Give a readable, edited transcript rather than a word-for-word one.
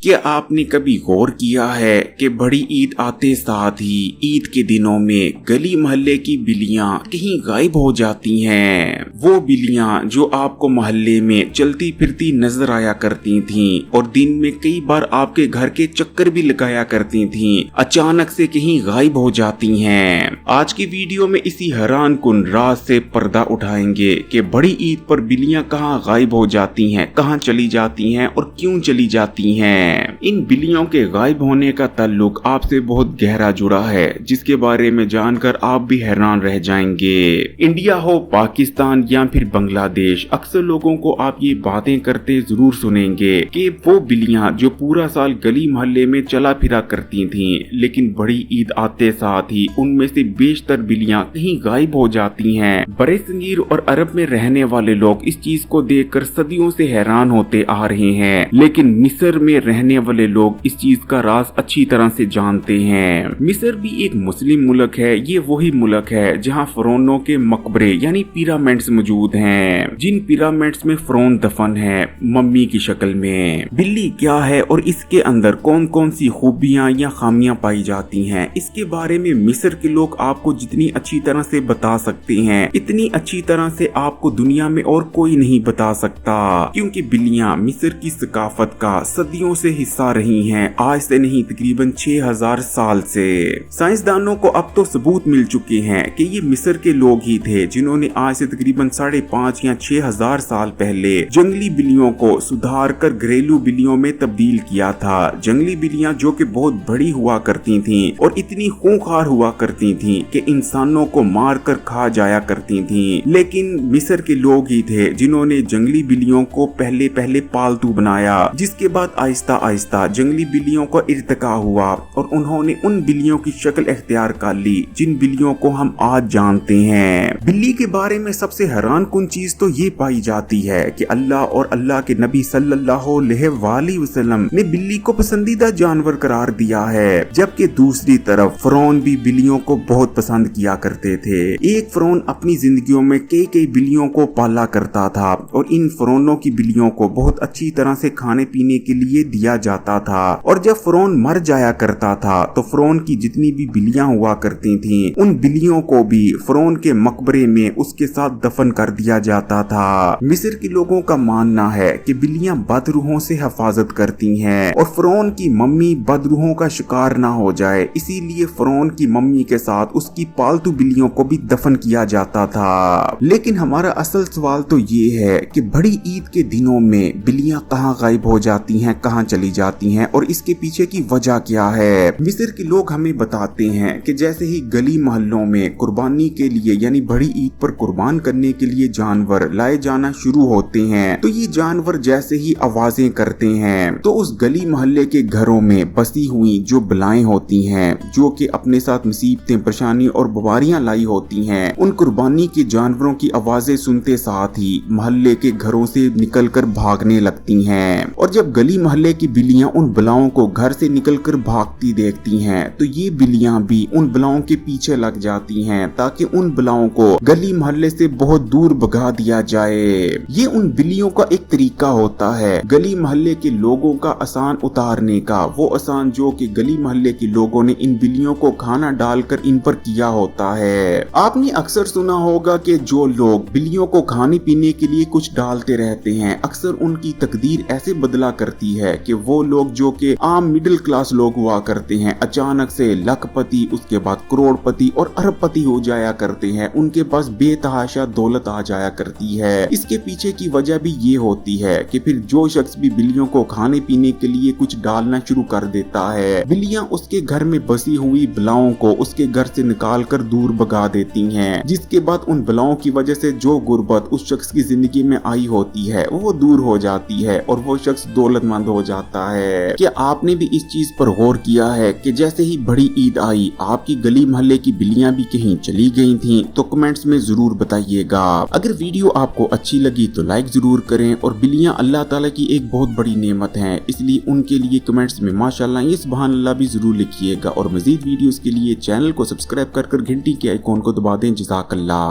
क्या आपने कभी गौर किया है कि बड़ी ईद आते साथ ही ईद के दिनों में गली मोहल्ले की बिल्लियां कहीं गायब हो जाती हैं। वो बिल्लियां जो आपको मोहल्ले में चलती फिरती नजर आया करती थीं और दिन में कई बार आपके घर के चक्कर भी लगाया करती थीं, अचानक से कहीं गायब हो जाती हैं। आज की वीडियो में इसी हैरान कुन राज से पर्दा उठाएंगे कि बड़ी ईद पर बिल्लियां कहाँ गायब हो जाती हैं, कहाँ चली जाती हैं और क्यों चली जाती हैं। इन बिल्लियों के गायब होने का ताल्लुक आपसे बहुत गहरा जुड़ा है, जिसके बारे में जानकर आप भी हैरान रह जाएंगे। इंडिया हो, पाकिस्तान या फिर बांग्लादेश, अक्सर लोगों को आप ये बातें करते जरूर सुनेंगे कि वो बिल्लियां जो पूरा साल गली मोहल्ले में चला फिरा करती थीं, लेकिन बड़ी ईद आते साथ ही उनमें से बेशतर बिल्लियां कहीं गायब हो जाती हैं। बड़े संगीर और अरब में रहने वाले लोग इस चीज को देखकर सदियों से हैरान होते आ रहे हैं, लेकिन मिस्र में रहने वाले लोग इस चीज का राज अच्छी तरह से जानते हैं। मिस्र भी एक मुस्लिम मुल्क है। ये वही मुल्क है जहाँ फरोनों के मकबरे यानी पिरामिड्स मौजूद हैं, जिन पिरामिड्स में फरोन दफन है मम्मी की शक्ल में। बिल्ली क्या है और इसके अंदर कौन कौन सी खूबियां या खामियां पाई जाती हैं, इसके बारे में मिस्र के लोग आपको जितनी अच्छी तरह से बता सकते हैं, इतनी अच्छी तरह से आपको दुनिया में और कोई नहीं बता सकता, क्योंकि बिल्लियां मिस्र की सकाफत का सदियों से हिस्सा रही हैं, आज से नहीं तकरीबन 6000 साल से। साइंसदानों को अब तो सबूत मिल चुके हैं कि ये मिस्र के लोग ही थे जिन्होंने आज से तकरीबन 5.5 या 6000 साल पहले जंगली बिल्लियों को सुधार कर घरेलू बिल्लियों में तब्दील किया था। जंगली बिल्लियां जो कि बहुत बड़ी हुआ करती थीं और इतनी खूंखार हुआ करती थीं कि इंसानों को मार कर खा जाया करती थीं, लेकिन मिस्र के लोग ही थे जिन्होंने जंगली बिल्लियों को पहले पालतू बनाया, जिसके बाद आहिस्ता आहिस्ता जंगली बिल्लियों का इर्तिका हुआ और उन्होंने उन बिल्लियों की शक्ल इख्तियार कर ली जिन बिल्लियों को हम आज जानते हैं। बिल्ली के बारे में सबसे हैरान कुन चीज तो ये पाई जाती है कि अल्लाह और अल्लाह के नबी सल्लल्लाहु अलैहि वसल्लम ने बिल्ली को पसंदीदा जानवर करार दिया है, जबकि दूसरी तरफ फरौन भी बिल्लियों को बहुत पसंद किया करते थे। एक फरौन अपनी जिंदगियों में कई बिल्लियों को पाला करता था और इन फरौनों की बिल्लियों को बहुत अच्छी तरह से खाने पीने के लिए दिया जाता था, और जब फरौन मर जाया करता था तो फरौन की जितनी भी बिल्लियां हुआ करती थीं, उन बिल्लियों को भी फरौन के मकबरे में उसके साथ दफन कर दिया जाता था। मिस्र के लोगों का मानना है कि बिल्लियां बदरूहों से हिफाजत करती हैं और फरौन की मम्मी बदरूहों का शिकार ना हो जाए, इसीलिए फरौन की मम्मी के साथ उसकी पालतू बिल्लियों को भी दफन किया जाता था। लेकिन हमारा असल सवाल तो ये है कि बड़ी ईद के दिनों में बिल्लियां कहाँ गायब हो जाती हैं, कहाँ चली जाती हैं और इसके पीछे की वजह क्या है। मिस्र के लोग हमें बताते हैं कि जैसे ही गली मोहल्लों में कुर्बानी के लिए यानी बड़ी ईद पर कुर्बान करने के लिए जानवर लाए जाना शुरू होते हैं, तो ये जानवर जैसे ही आवाजें करते हैं तो उस गली मोहल्ले के घरों में बसी हुई जो बलाएं होती हैं, जो कि अपने साथ मुसीबतें, परेशानी और बीमारियां लाई होती हैं, उन कुर्बानी के जानवरों की आवाजें सुनते साथ ही मोहल्ले के घरों से निकलकर भागने लगती हैं। और जब गली मोहल्ले की बिल्लियां उन बलाओं को घर से निकलकर भागती देखती हैं तो ये बिल्लियां भी उन बलाओं के पीछे लग जाती हैं ताकि उन बलाओं को गली मोहल्ले से बहुत दूर भगा दिया जाए। ये उन बिल्लियों का एक तरीका होता है गली मोहल्ले के लोगों का आसान उतारने का, वो आसान जो कि गली मोहल्ले के लोगों ने इन बिल्लियों को खाना डालकर इन पर किया होता है। आपने अक्सर सुना होगा कि जो लोग बिल्लियों को खाने पीने के लिए कुछ डालते रहते हैं, अक्सर उनकी तकदीर ऐसे बदला करती है कि वो लोग जो कि आम मिडिल क्लास लोग हुआ करते हैं, अचानक से लखपति, उसके बाद करोड़पति और अरबपति हो जाया करते हैं। उनके पास बेतहाशा दौलत आ जाया करती है। इसके पीछे की वजह भी ये होती है कि फिर जो शख्स भी बिल्लियों को खाने पीने के लिए कुछ डालना शुरू कर देता है, बिल्लियां उसके घर में बसी हुई बलाओं को उसके घर से निकाल कर दूर भगा देती हैं, जिसके बाद उन बलाओं की वजह से जो गुर्बत उस शख्स की जिंदगी में आई होती है वो दूर हो जाती है और वो शख्स दौलतमंद हो जाता है। क्या आपने भी इस चीज पर गौर किया है कि जैसे ही बड़ी ईद आई आपकी गली मोहल्ले की बिल्लियां भी कहीं चली गई थीं? तो कमेंट्स में जरूर बताइएगा। अगर वीडियो आपको अच्छी लगी तो लाइक जरूर करें, और बिल्लियां अल्लाह ताला की एक बहुत बड़ी नेमत हैं, इसलिए उनके लिए कमेंट्स में माशाल्लाह ये सुभान अल्लाह भी जरूर लिखिएगा। और मजीद वीडियोस के लिए चैनल को सब्सक्राइब कर घंटी के आइकॉन को दबा दें। जज़ाकल्लाह।